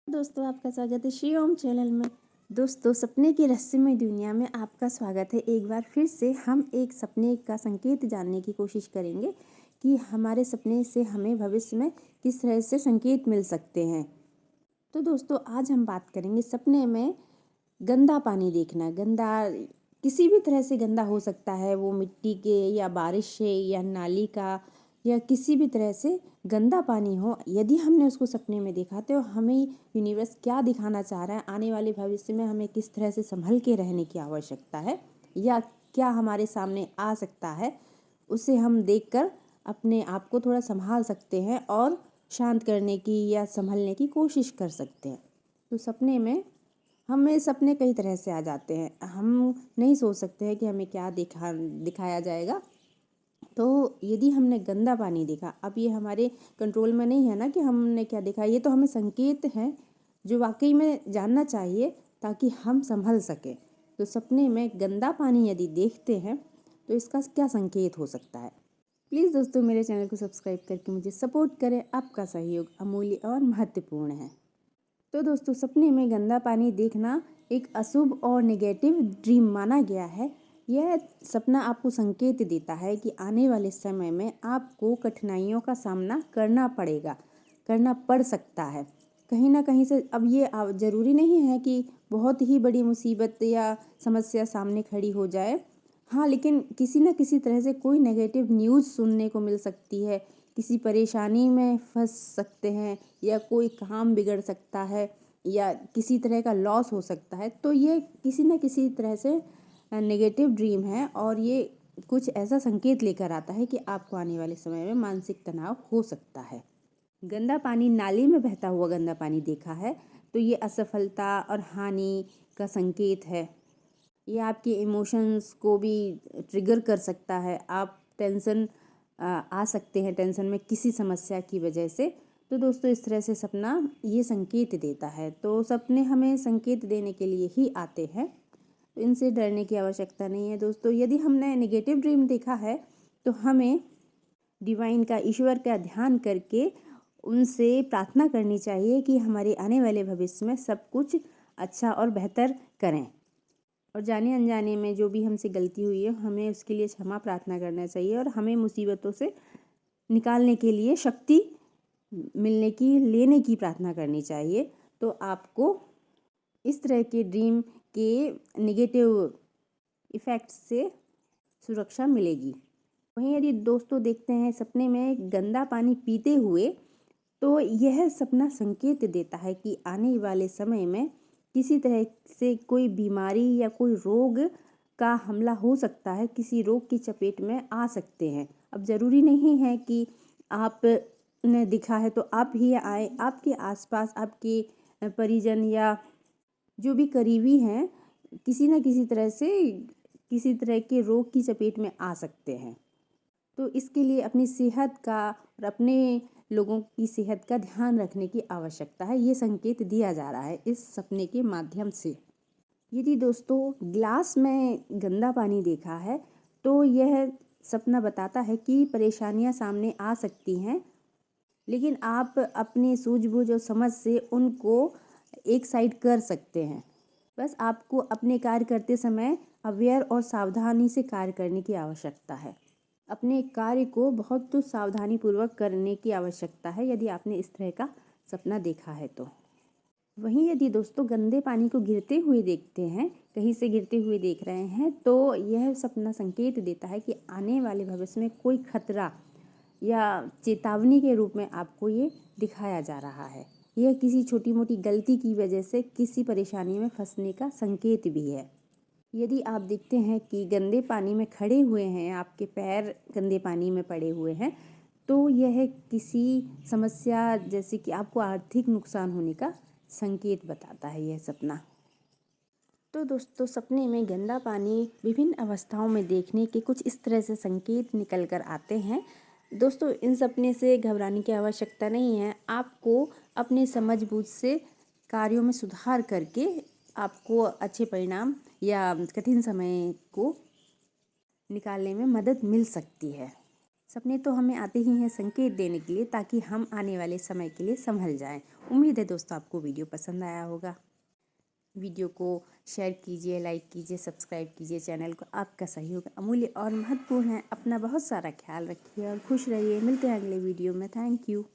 दोस्तों, आपका स्वागत है श्री ओम चैनल में। दोस्तों, सपने की रहस्यमय दुनिया में आपका स्वागत है। एक बार फिर से हम एक सपने का संकेत जानने की कोशिश करेंगे कि हमारे सपने से हमें भविष्य में किस तरह से संकेत मिल सकते हैं। तो दोस्तों, आज हम बात करेंगे सपने में गंदा पानी देखना। गंदा किसी भी तरह से गंदा हो सकता है, वो मिट्टी के या बारिश से या नाली का या किसी भी तरह से गंदा पानी हो। यदि हमने उसको सपने में देखा तो हमें यूनिवर्स क्या दिखाना चाह रहा है, आने वाले भविष्य में हमें किस तरह से संभल के रहने की आवश्यकता है या क्या हमारे सामने आ सकता है, उसे हम देखकर अपने आप को थोड़ा संभाल सकते हैं और शांत करने की या संभलने की कोशिश कर सकते हैं। तो सपने में हमें सपने कई तरह से आ जाते हैं। हम नहीं सोच सकते हैं कि हमें क्या दिखाया जाएगा। तो यदि हमने गंदा पानी देखा, अब ये हमारे कंट्रोल में नहीं है ना कि हमने क्या देखा, ये तो हमें संकेत हैं जो वाकई में जानना चाहिए ताकि हम संभल सकें। तो सपने में गंदा पानी यदि देखते हैं तो इसका क्या संकेत हो सकता है। प्लीज़ दोस्तों, मेरे चैनल को सब्सक्राइब करके मुझे सपोर्ट करें। आपका सहयोग अमूल्य और महत्वपूर्ण है। तो दोस्तों, सपने में गंदा पानी देखना एक अशुभ और नेगेटिव ड्रीम माना गया है। यह सपना आपको संकेत देता है कि आने वाले समय में आपको कठिनाइयों का सामना करना पड़ सकता है कहीं ना कहीं से। अब ये ज़रूरी नहीं है कि बहुत ही बड़ी मुसीबत या समस्या सामने खड़ी हो जाए। हाँ, लेकिन किसी न किसी तरह से कोई नेगेटिव न्यूज़ सुनने को मिल सकती है, किसी परेशानी में फंस सकते हैं या कोई काम बिगड़ सकता है या किसी तरह का लॉस हो सकता है। तो ये किसी न किसी तरह से नेगेटिव ड्रीम है और ये कुछ ऐसा संकेत लेकर आता है कि आपको आने वाले समय में मानसिक तनाव हो सकता है। गंदा पानी, नाली में बहता हुआ गंदा पानी देखा है तो ये असफलता और हानि का संकेत है। ये आपके इमोशंस को भी ट्रिगर कर सकता है। आप टेंशन आ सकते हैं, टेंशन में किसी समस्या की वजह से। तो दोस्तों, इस तरह से सपना ये संकेत देता है। तो सपने हमें संकेत देने के लिए ही आते हैं, तो इनसे डरने की आवश्यकता नहीं है। दोस्तों, यदि हमने नेगेटिव ड्रीम देखा है तो हमें डिवाइन का, ईश्वर का ध्यान करके उनसे प्रार्थना करनी चाहिए कि हमारे आने वाले भविष्य में सब कुछ अच्छा और बेहतर करें। और जाने अनजाने में जो भी हमसे गलती हुई है, हमें उसके लिए क्षमा प्रार्थना करना चाहिए और हमें मुसीबतों से निकालने के लिए शक्ति लेने की प्रार्थना करनी चाहिए। तो आपको इस तरह के ड्रीम के नेगेटिव इफ़ेक्ट से सुरक्षा मिलेगी। वहीं यदि दोस्तों देखते हैं सपने में गंदा पानी पीते हुए, तो यह सपना संकेत देता है कि आने वाले समय में किसी तरह से कोई बीमारी या कोई रोग का हमला हो सकता है, किसी रोग की चपेट में आ सकते हैं। अब ज़रूरी नहीं है कि आप ने दिखा है तो आप ही आए, आपके आसपास आपके परिजन या जो भी करीबी हैं किसी न किसी तरह से किसी तरह के रोग की चपेट में आ सकते हैं। तो इसके लिए अपनी सेहत का और अपने लोगों की सेहत का ध्यान रखने की आवश्यकता है। ये संकेत दिया जा रहा है इस सपने के माध्यम से। यदि दोस्तों ग्लास में गंदा पानी देखा है तो यह सपना बताता है कि परेशानियां सामने आ सकती हैं, लेकिन आप अपनी सूझबूझ और समझ से उनको एक साइड कर सकते हैं। बस आपको अपने कार्य करते समय अवेयर और सावधानी से कार्य करने की आवश्यकता है। अपने कार्य को बहुत सावधानी पूर्वक करने की आवश्यकता है यदि आपने इस तरह का सपना देखा है तो। वहीं यदि दोस्तों गंदे पानी को गिरते हुए देखते हैं, कहीं से गिरते हुए देख रहे हैं, तो यह सपना संकेत देता है कि आने वाले भविष्य में कोई खतरा या चेतावनी के रूप में आपको ये दिखाया जा रहा है। यह किसी छोटी मोटी गलती की वजह से किसी परेशानी में फंसने का संकेत भी है। यदि आप देखते हैं कि गंदे पानी में खड़े हुए हैं, आपके पैर गंदे पानी में पड़े हुए हैं, तो यह किसी समस्या जैसे कि आपको आर्थिक नुकसान होने का संकेत बताता है यह सपना। तो दोस्तों, सपने में गंदा पानी विभिन्न अवस्थाओं में देखने के कुछ इस तरह से संकेत निकल कर आते हैं। दोस्तों, इन सपने से घबराने की आवश्यकता नहीं है। आपको अपने समझबूझ से कार्यों में सुधार करके आपको अच्छे परिणाम या कठिन समय को निकालने में मदद मिल सकती है। सपने तो हमें आते ही हैं संकेत देने के लिए, ताकि हम आने वाले समय के लिए संभल जाएं। उम्मीद है दोस्तों आपको वीडियो पसंद आया होगा। वीडियो को शेयर कीजिए, लाइक कीजिए, सब्सक्राइब कीजिए चैनल को। आपका सहयोग अमूल्य और महत्वपूर्ण है। अपना बहुत सारा ख्याल रखिए और खुश रहिए। मिलते हैं अगले वीडियो में। Thank you.